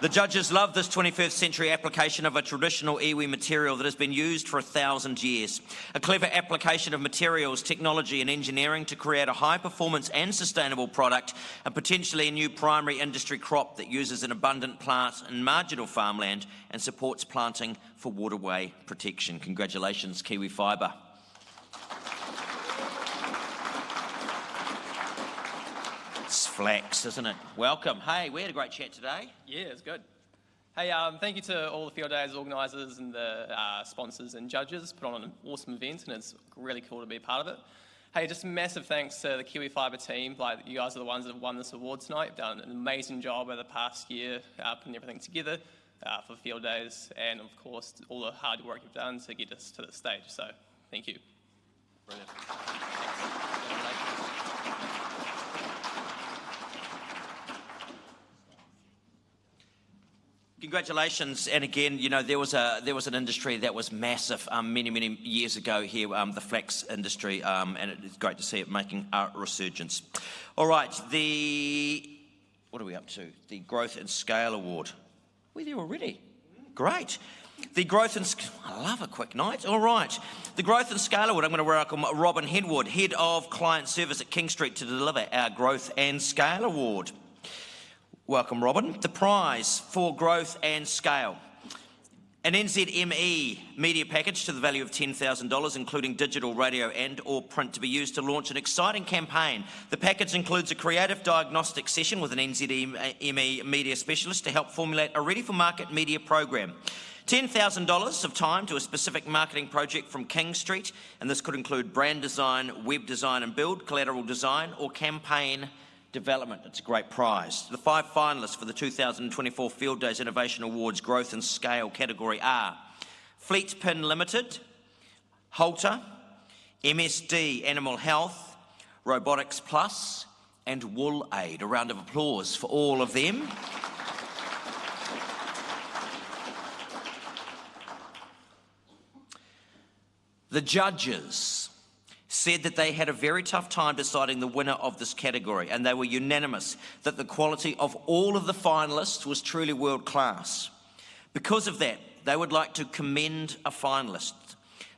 The judges love this 21st century application of a traditional iwi material that has been used for 1,000 years. A clever application of materials, technology and engineering to create a high performance and sustainable product, and potentially a new primary industry crop that uses an abundant plant and marginal farmland and supports planting for waterway protection. Congratulations, Kiwi Fibre. It's flax, isn't it? Welcome. Hey, we had a great chat today. Yeah, it's good. Hey, thank you to all the Field Days organisers and the sponsors and judges. Put on an awesome event, and it's really cool to be a part of it. Hey, just massive thanks to the Kiwi Fibre team. Like, you guys are the ones that have won this award tonight. You've done an amazing job over the past year putting everything together for Field Days, and of course all the hard work you've done to get us to this stage. So, thank you. Brilliant. Congratulations, and again, you know, there was an industry that was massive many years ago here, the flax industry, and it's great to see it making a resurgence. All right, what are we up to? The Growth and Scale Award. We're there already. Great. The Growth and I love a quick night. All right. The Growth and Scale Award. I'm going to welcome Robin Hedwood, Head of Client Service at King Street, to deliver our Growth and Scale Award. Welcome, Robin. The prize for Growth and Scale. An NZME media package to the value of $10,000, including digital, radio and or print, to be used to launch an exciting campaign. The package includes a creative diagnostic session with an NZME media specialist to help formulate a ready-for-market media program. $10,000 of time to a specific marketing project from King Street, and this could include brand design, web design and build, collateral design or campaign development. It's a great prize. The 5 finalists for the 2024 Field Days Innovation Awards Growth and Scale category are Fleet Pin Limited, Halter, MSD Animal Health, Robotics Plus and Wool Aid. A round of applause for all of them. The judges said that they had a very tough time deciding the winner of this category, and they were unanimous that the quality of all of the finalists was truly world class. Because of that, they would like to commend a finalist.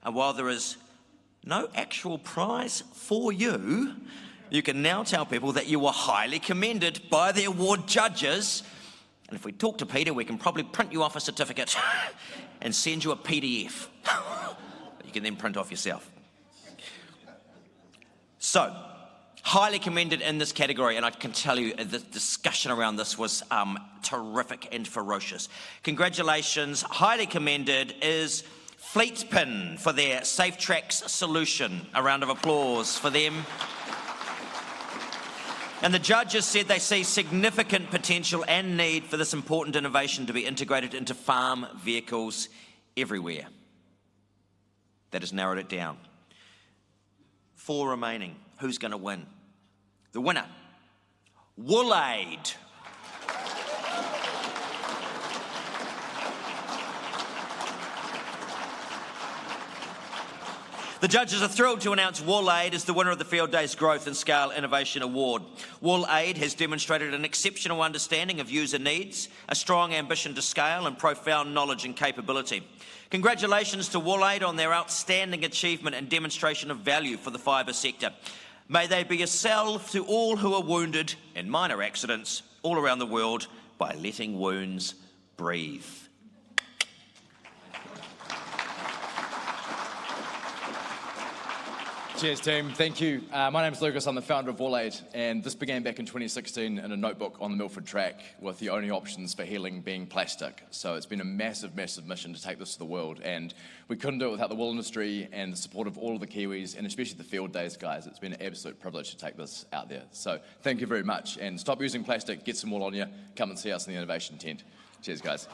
And while there is no actual prize for you, you can now tell people that you were highly commended by the award judges. And if we talk to Peter, we can probably print you off a certificate and send you a PDF. You can then print off yourself. So, highly commended in this category, and I can tell you the discussion around this was terrific and ferocious. Congratulations, highly commended is Fleet Pin for their Safe Tracks solution. A round of applause for them. And the judges said they see significant potential and need for this important innovation to be integrated into farm vehicles everywhere. That has narrowed it down. 4 remaining. Who's going to win? The winner Wool Aid. The judges are thrilled to announce Wool Aid as the winner of the Fieldays Growth and Scale Innovation Award. Wool Aid has demonstrated an exceptional understanding of user needs, a strong ambition to scale and profound knowledge and capability. Congratulations to Wool Aid on their outstanding achievement and demonstration of value for the fibre sector. May they be a salve to all who are wounded in minor accidents all around the world by letting wounds breathe. Cheers team, thank you. My name is Lucas, I'm the founder of Wool Aid, and this began back in 2016 in a notebook on the Milford track with the only options for healing being plastic. So it's been a massive, massive mission to take this to the world, and we couldn't do it without the wool industry and the support of all of the Kiwis, and especially the Fieldays guys. It's been an absolute privilege to take this out there. So thank you very much, and stop using plastic, get some wool on you, come and see us in the innovation tent. Cheers guys.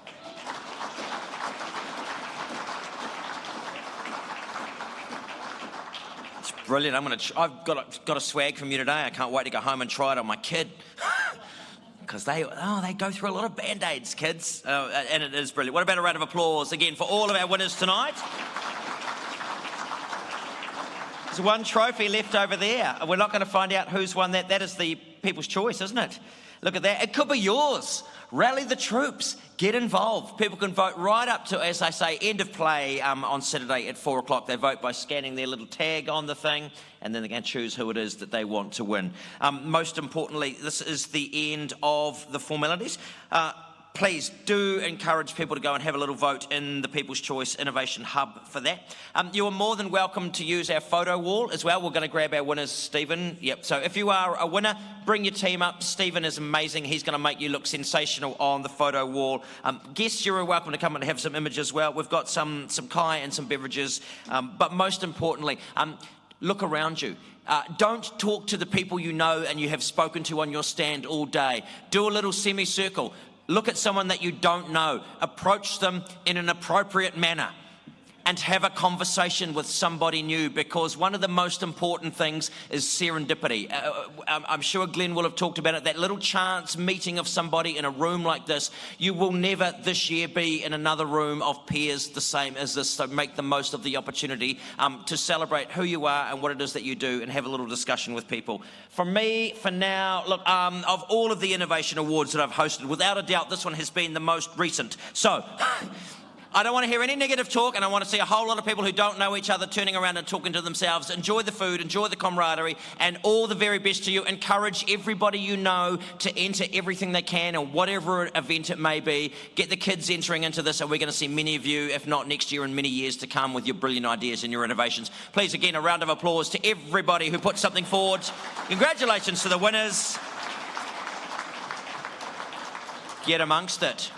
Brilliant. I've got a swag from you today. I can't wait to go home and try it on my kid. Because they go through a lot of Band-Aids, kids. And it is brilliant. What about a round of applause again for all of our winners tonight? There's one trophy left over there. We're not going to find out who's won that. That is the people's choice, isn't it? Look at that. It could be yours. Rally the troops. Get involved. People can vote right up to, as I say, end of play on Saturday at 4 o'clock. They vote by scanning their little tag on the thing, and then they can choose who it is that they want to win. Most importantly, this is the end of the formalities. Please do encourage people to go and have a little vote in the People's Choice Innovation Hub for that. You are more than welcome to use our photo wall as well. We're going to grab our winners, Stephen. Yep. So if you are a winner, bring your team up. Stephen is amazing. He's going to make you look sensational on the photo wall. Guests, you're welcome to come and have some images as well. We've got some kai and some beverages. But most importantly, look around you. Don't talk to the people you know and you have spoken to on your stand all day. Do a little semicircle. Look at someone that you don't know, approach them in an appropriate manner and have a conversation with somebody new, because one of the most important things is serendipity. I'm sure Glenn will have talked about it, that little chance meeting of somebody in a room like this. You will never this year be in another room of peers the same as this, so make the most of the opportunity to celebrate who you are and what it is that you do and have a little discussion with people. For me, for now, look, of all of the innovation awards that I've hosted, without a doubt this one has been the most recent. So I don't want to hear any negative talk, and I want to see a whole lot of people who don't know each other turning around and talking to themselves. Enjoy the food, enjoy the camaraderie, and all the very best to you. Encourage everybody you know to enter everything they can, and whatever event it may be. Get the kids entering into this, and we're going to see many of you, if not next year and many years to come, with your brilliant ideas and your innovations. Please, again, a round of applause to everybody who put something forward. Congratulations to the winners. Get amongst it.